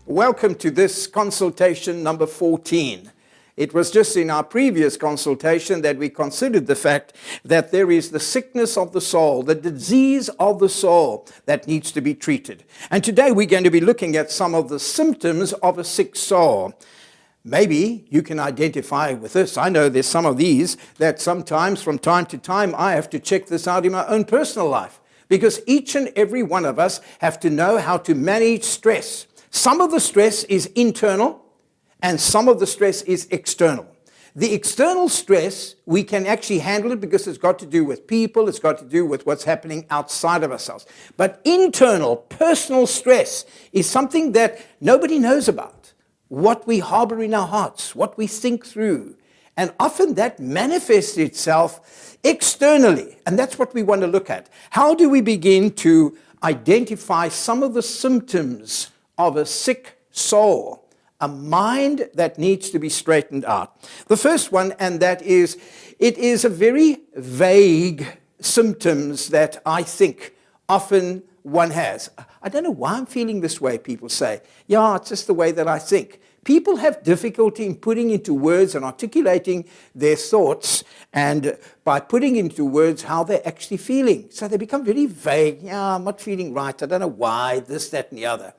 Welcome to this consultation number 14. It was just in our previous consultation that we considered the fact that there is the sickness of the soul, the disease of the soul that needs to be treated. And today we're going to be looking at some of the symptoms of a sick soul. Maybe you can identify with this. I know there's some of these that sometimes, from time to time, I have to check this out in my own personal life. Because each and every one of us have to know how to manage stress. Some of the stress is internal, and some of the stress is external. The external stress, we can actually handle it because it's got to do with people, it's got to do with what's happening outside of ourselves. But internal, personal stress is something that nobody knows about. What we harbor in our hearts, what we think through. And often that manifests itself externally. And that's what we want to look at. How do we begin to identify some of the symptoms of a sick soul, a mind that needs to be straightened out? The first one, and that is, it is a very vague symptoms that I think often one has. I don't know why I'm feeling this way, people say. Yeah, it's just the way that I think. People have difficulty in putting into words and articulating their thoughts, and by putting into words how they're actually feeling. So they become very vague. Yeah, I'm not feeling right. I don't know why, this, that, and the other.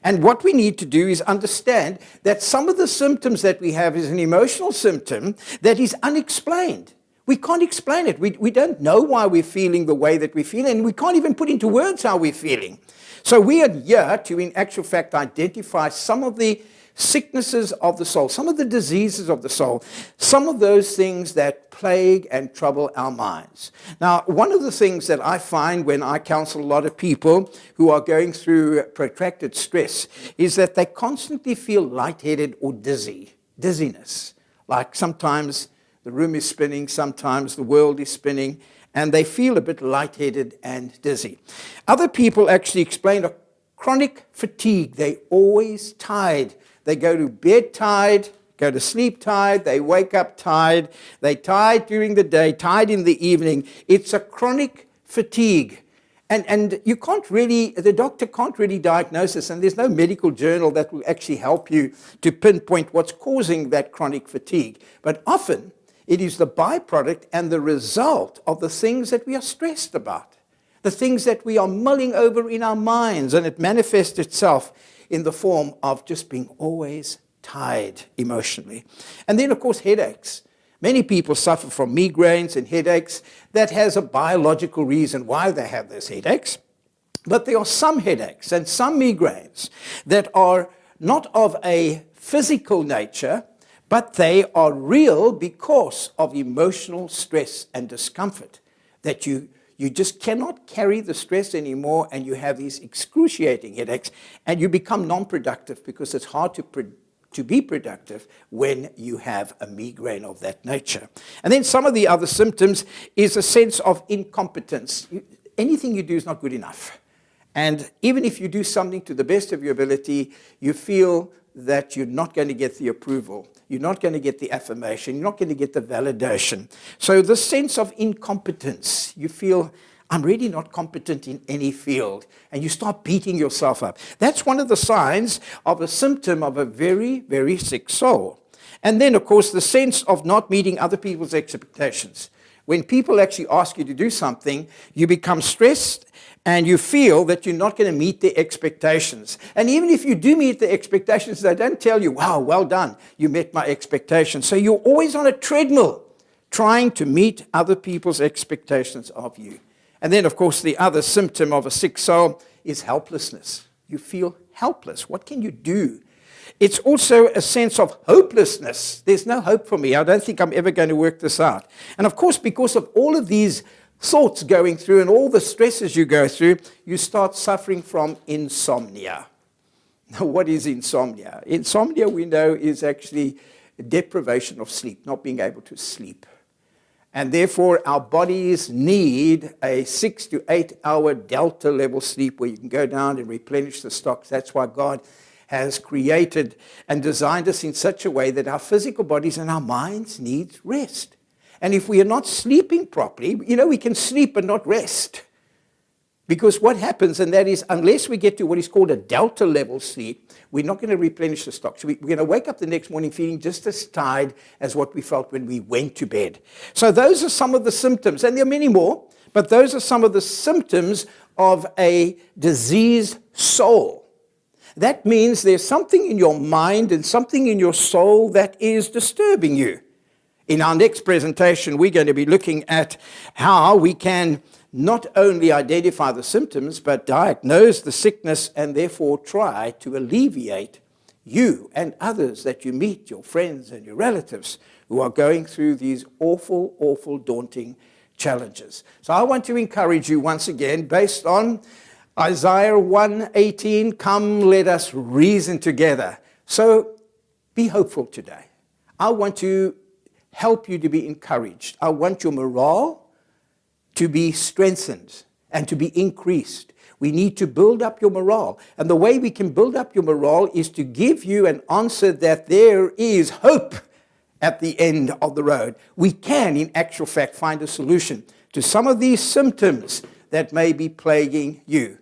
And what we need to do is understand that some of the symptoms that we have is an emotional symptom that is unexplained. We can't explain it. We don't know why we're feeling the way that we feel, and we can't even put into words how we're feeling. So we are here to, in actual fact, identify some of the sicknesses of the soul, some of the diseases of the soul, some of those things that plague and trouble our minds. Now, one of the things that I find when I counsel a lot of people who are going through protracted stress is that they constantly feel lightheaded or dizziness. Like sometimes the room is spinning, sometimes the world is spinning, and they feel a bit lightheaded and dizzy. Other people actually explain a chronic fatigue. They're always tired. They go to bed tired, go to sleep tired, they wake up tired, they're tired during the day, tired in the evening. It's a chronic fatigue. And you can't really, the doctor can't really diagnose this, and there's no medical journal that will actually help you to pinpoint what's causing that chronic fatigue. But often, it is the byproduct and the result of the things that we are stressed about, the things that we are mulling over in our minds, and it manifests itself in the form of just being always tired emotionally. And then, of course, headaches. Many people suffer from migraines and headaches. That has a biological reason why they have those headaches. But there are some headaches and some migraines that are not of a physical nature, but they are real because of emotional stress and discomfort that you just cannot carry the stress anymore, and you have these excruciating headaches, and you become non-productive because it's hard to be productive when you have a migraine of that nature. And then some of the other symptoms is a sense of incompetence. Anything you do is not good enough. And even if you do something to the best of your ability, you feel that you're not going to get the approval. You're not going to get the affirmation. You're not going to get the validation. So the sense of incompetence, you feel, I'm really not competent in any field. And you start beating yourself up. That's one of the signs of a symptom of a very, very sick soul. And then, of course, the sense of not meeting other people's expectations. When people actually ask you to do something, you become stressed and you feel that you're not going to meet the expectations. And even if you do meet the expectations, they don't tell you, wow, well done, you met my expectations. So you're always on a treadmill trying to meet other people's expectations of you. And then, of course, the other symptom of a sick soul is helplessness. You feel helpless. What can you do? It's also a sense of hopelessness. There's no hope for me. I don't think I'm ever going to work this out. And of course, because of all of these thoughts going through and all the stresses you go through, you start suffering from insomnia. Now, what is insomnia? Insomnia, we know, is actually deprivation of sleep, not being able to sleep. And therefore, our bodies need a 6 to 8 hour delta level sleep where you can go down and replenish the stocks. That's why God has created and designed us in such a way that our physical bodies and our minds need rest. And if we are not sleeping properly, we can sleep but not rest. Because what happens, and that is, unless we get to what is called a delta level sleep, we're not going to replenish the stocks. We're going to wake up the next morning feeling just as tired as what we felt when we went to bed. So those are some of the symptoms, and there are many more, but those are some of the symptoms of a diseased soul. That means there's something in your mind and something in your soul that is disturbing you. In our next presentation, we're going to be looking at how we can not only identify the symptoms, but diagnose the sickness and therefore try to alleviate you and others that you meet, your friends and your relatives who are going through these awful, awful, daunting challenges. So I want to encourage you once again, based on Isaiah 1:18, come, let us reason together. So be hopeful today. I want to help you to be encouraged. I want your morale to be strengthened and to be increased. We need to build up your morale. And the way we can build up your morale is to give you an answer that there is hope at the end of the road. We can, in actual fact, find a solution to some of these symptoms that may be plaguing you.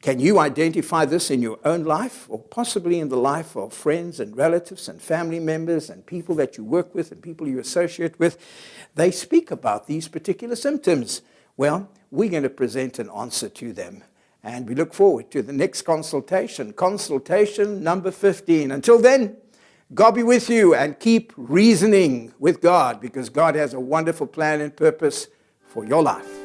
Can you identify this in your own life, or possibly in the life of friends and relatives and family members and people that you work with and people you associate with? They speak about these particular symptoms. Well, we're going to present an answer to them. And we look forward to the next consultation number 15. Until then, God be with you, and keep reasoning with God, because God has a wonderful plan and purpose for your life.